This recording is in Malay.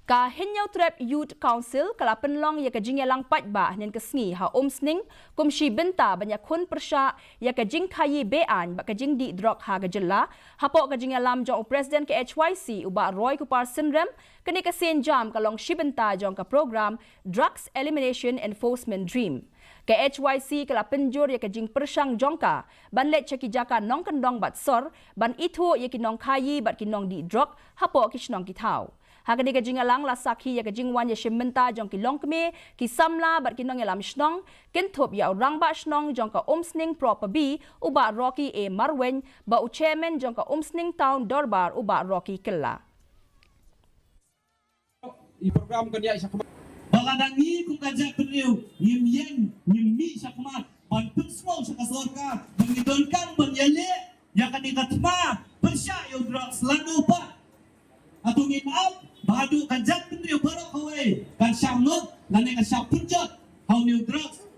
Ka Hinyau Trap Youth Council kala Pynlong ya ka Jingïalang Paidbah nen kesngi ha Umsning kumshi benta banyak kun Pyrshah ya ka Jingkai bean ba ka jing di Drok ha gajella hapo ka Jingïalang jong Presiden KHASI uba Roy Kupar Sinrem kini ka sen jam kalong shibenta jong ka program Drugs Elimination Enforcement Dream. KHASI kala penjur ya ka jing Pyrshang jongka ban let ceki jaka nong kendong bat sor ban itu ya kinong kai bat kinong di Drok hapo kisnong kitau. Hakani ka Jingïalang la sakhi ya ka jingwan ya shimenta jong ki longkme ki samla bat kinong ya lam shnong kintop ya orang ba shnong jong ka Umsning proper B uba Rocky e Marwen ba u chairman jong ka Umsning town Dorbar uba Rocky Kella. I program kan ya isa Balanangi kung kajak beriu Yim mi syakmat ban pensmo syakasorka bangidonkan ban Ialeh ya kan ikatma Pyrshah yo Drok selalu pa atau ngimap bahadu kajak beriu baru kawai kan syamnut lan kan syap punjat hau new Drok